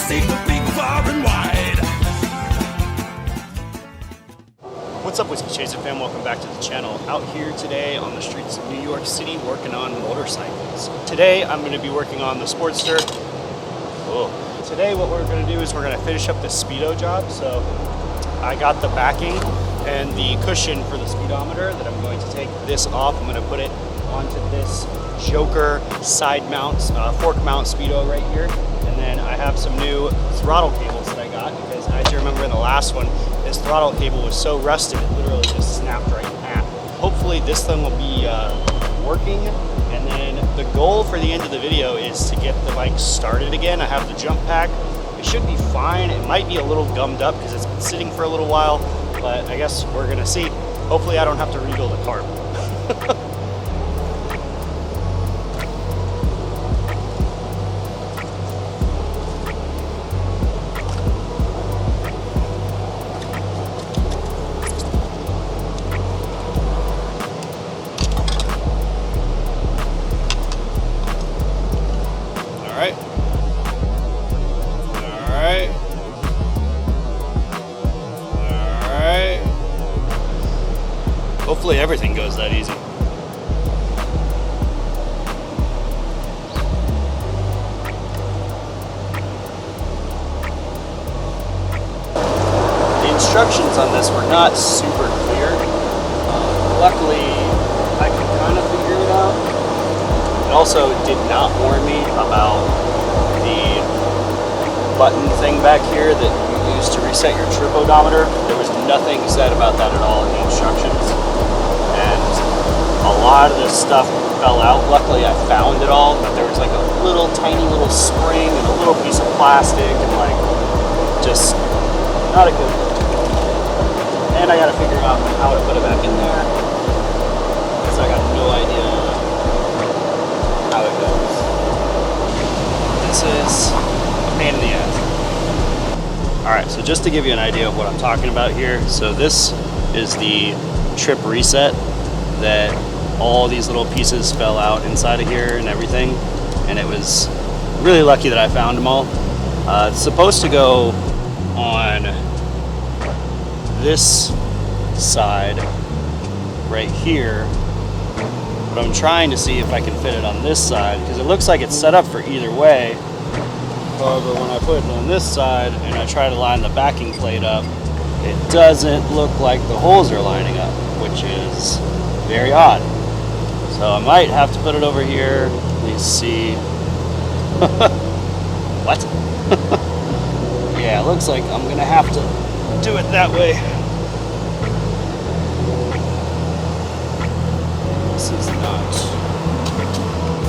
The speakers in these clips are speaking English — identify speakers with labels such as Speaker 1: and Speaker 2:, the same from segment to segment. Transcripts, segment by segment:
Speaker 1: see big, far and wide.
Speaker 2: What's up, Whiskey Chaser fam? Welcome back to the channel. Out here today on the streets of New York City working on motorcycles. Today I'm going to be working on the Sportster. Oh. Today what we're going to do is we're going to finish up the Speedo job. So I got the backing and the cushion for the speedometer that I'm going to take this off. I'm going to put it onto this Joker side mount, fork mount Speedo right here. And then I have some new throttle cables that I got because as you remember in the last one, this throttle cable was so rusted it literally just snapped right in half. Hopefully this thing will be working, and then the goal for the end of the video is to get the bike started again. I have the jump pack. It should be fine. It might be a little gummed up because it's been sitting for a little while, but I guess we're gonna see. Hopefully I don't have to rebuild a carb. Hopefully everything goes that easy. The instructions on this were not super clear. Luckily, I could kind of figure it out. It also did not warn me about the button thing back here that you use to reset your trip odometer. There was nothing said about that at all in the instructions. And a lot of this stuff fell out. Luckily I found it all, but there was like a little tiny little spring and a little piece of plastic and like just not a good look. And I gotta figure out how to put it back in there because I got no idea how it goes. This is a pain in the ass. Alright, so just to give you an idea of what I'm talking about here, so this is the trip reset that all these little pieces fell out inside of here and everything, and it was really lucky that I found them all. It's supposed to go on this side right here, but I'm trying to see if I can fit it on this side because it looks like it's set up for either way. However, when I put it on this side and I try to line the backing plate up, it doesn't look like the holes are lining up, which is very odd. So I might have to put it over here. Let me see. What? Yeah, it looks like I'm gonna have to do it that way. This is not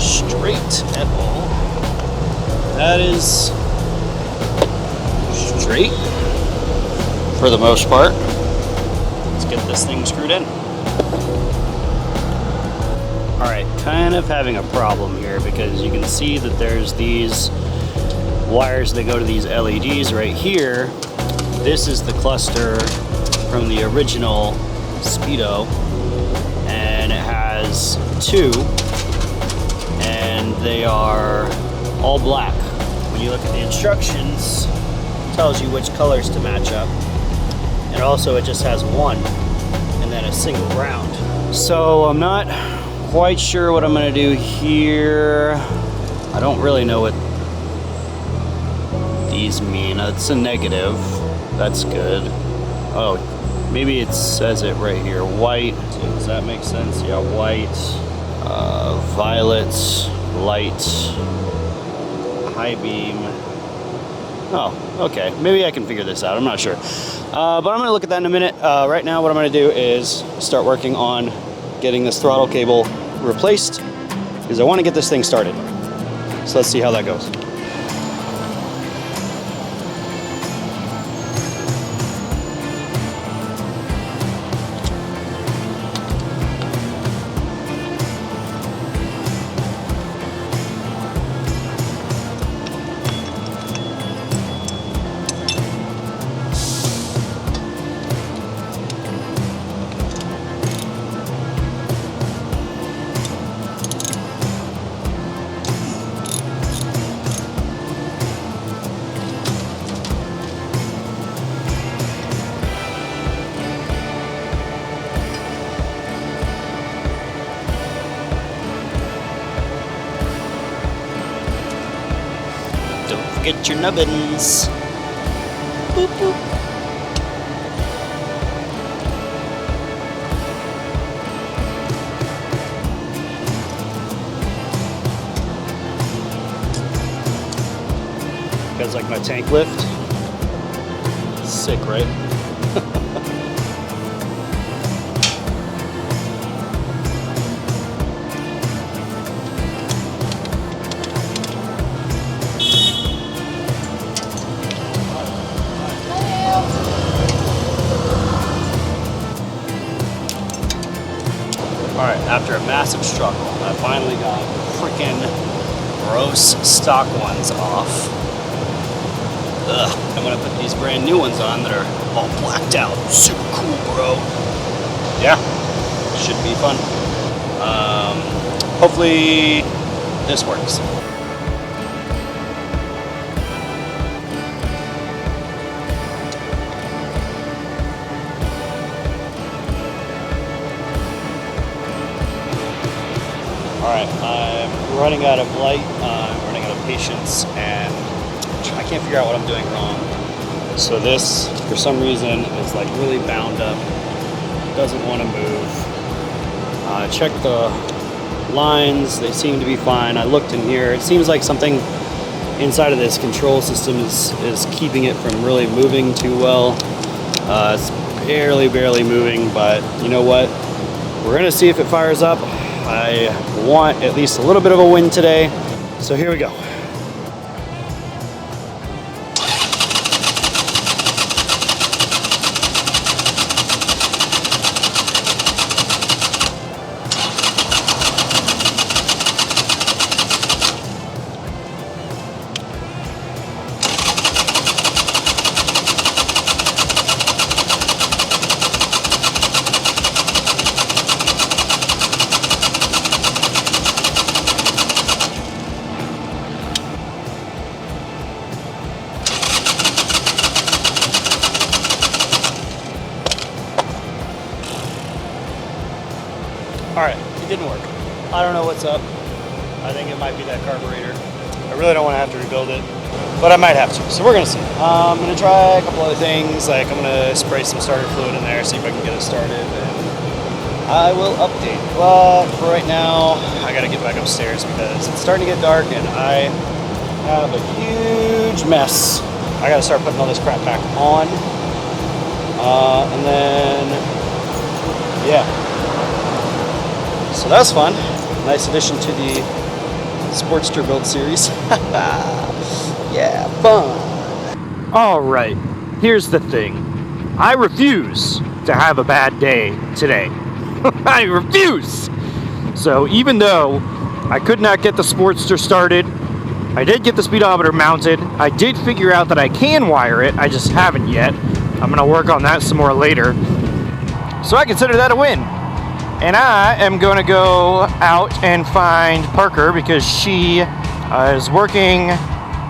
Speaker 2: straight at all. That is straight for the most part. Let's get this thing screwed in. Alright, kind of having a problem here because you can see that there's these wires that go to these LEDs right here. This is the cluster from the original Speedo, and it has two, and they are all black. When you look at the instructions, it tells you which colors to match up. And also it just has one and then a single ground. So I'm not quite sure what I'm gonna do here. I don't really know what these mean. It's a negative. That's good. Oh, maybe it says it right here. White. Does that make sense? Yeah, white. Violet. Light. High beam. Oh, okay. Maybe I can figure this out. I'm not sure. But I'm going to look at that in a minute. Right now, what I'm going to do is start working on getting this throttle cable replaced because I want to get this thing started. So let's see how that goes. get your nubbins. Boop, boop. You guys like my tank lift? Sick, right? Alright, after a massive struggle, I finally got freaking gross stock ones off. Ugh, I'm gonna put these brand new ones on that are all blacked out. Super cool, bro. Yeah, should be fun. Hopefully this works. Alright, I'm running out of light, I'm running out of patience, and I can't figure out what I'm doing wrong. So this, for some reason, is like really bound up, doesn't want to move. Check the lines, they seem to be fine. I looked in here, it seems like something inside of this control system is keeping it from really moving too well. It's barely moving, but you know what? We're gonna see if it fires up. I want at least a little bit of a win today, so here we go. Alright, it didn't work. I don't know what's up. I think it might be that carburetor. I really don't want to have to rebuild it, but I might have to, so we're going to see. I'm going to try a couple other things, like I'm going to spray some starter fluid in there, see if I can get it started, and I will update. But for right now, I got to get back upstairs because it's starting to get dark and I have a huge mess. I got to start putting all this crap back on. And then, yeah. So that was fun. Nice addition to the Sportster build series. Yeah, fun. All right, here's the thing. I refuse to have a bad day today. I refuse. So even though I could not get the Sportster started, I did get the speedometer mounted. I did figure out that I can wire it. I just haven't yet. I'm gonna work on that some more later. So I consider that a win. And I am going to go out and find Parker because she is working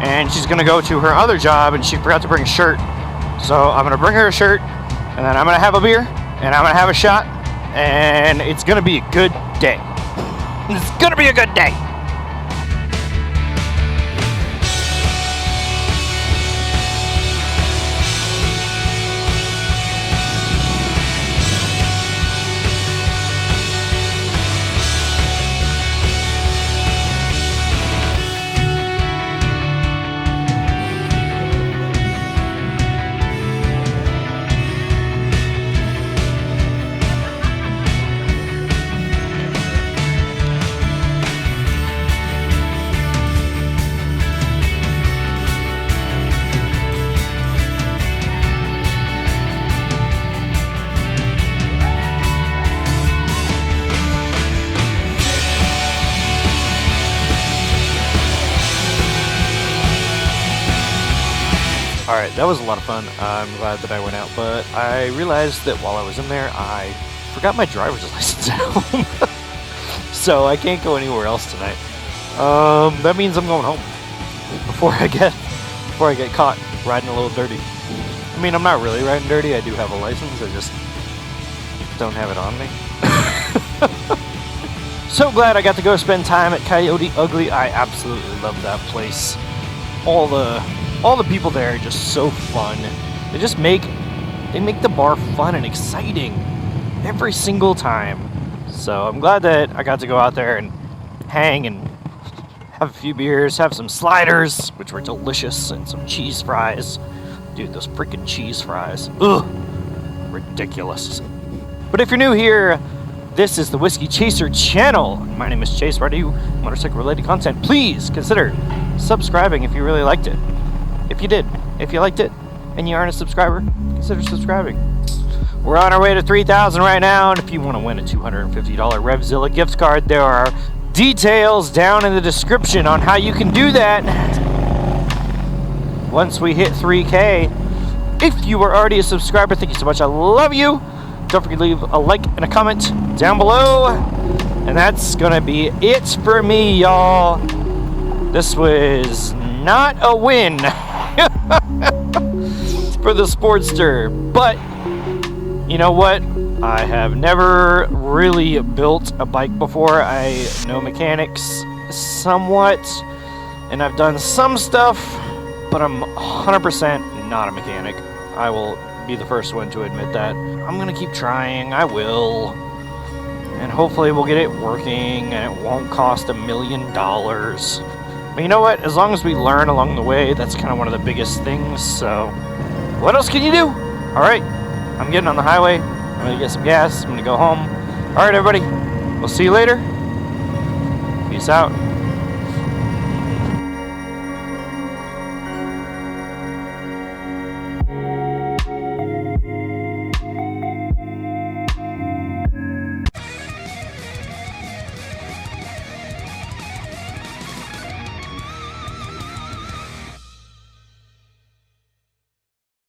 Speaker 2: and she's going to go to her other job and she forgot to bring a shirt. So I'm going to bring her a shirt and then I'm going to have a beer and I'm going to have a shot and it's going to be a good day. It's going to be a good day. Alright, that was a lot of fun. I'm glad that I went out, but I realized that while I was in there, I forgot my driver's license at home. So I can't go anywhere else tonight. That means I'm going home before I get caught riding a little dirty. I mean, I'm not really riding dirty. I do have a license. I just don't have it on me. So glad I got to go spend time at Coyote Ugly. I absolutely love that place.
Speaker 3: all the people there are just so fun. They make the bar fun and exciting every single time. So I'm glad that I got to go out there and hang and have a few beers, have some sliders, which were delicious, and some cheese fries. Dude, those freaking cheese fries. Ugh, ridiculous. But if you're new here, this is the Whiskey Chaser channel. My name is Chase. Why do you motorcycle related content? Please consider subscribing if you really liked it. If you did, if you liked it, and you aren't a subscriber, consider subscribing. We're on our way to 3,000 right now, and if you want to win a $250 Revzilla gift card, there are details down in the description on how you can do that. Once we hit 3K, if you are already a subscriber, thank you so much. I love you. Don't forget to leave a like and a comment down below. And that's gonna be it for me, y'all. This was not a win for the Sportster, but you know what? I have never really built a bike before. I know mechanics somewhat, and I've done some stuff, but I'm 100% not a mechanic. I will be the first one to admit that. I'm gonna keep trying. I will. And hopefully we'll get it working and it won't cost $1 million. But you know what? As long as we learn along the way, that's kind of one of the biggest things. So what else can you do? All right, I'm getting on the highway. I'm gonna get some gas. I'm gonna go home. All right, everybody. We'll see you later. Peace out.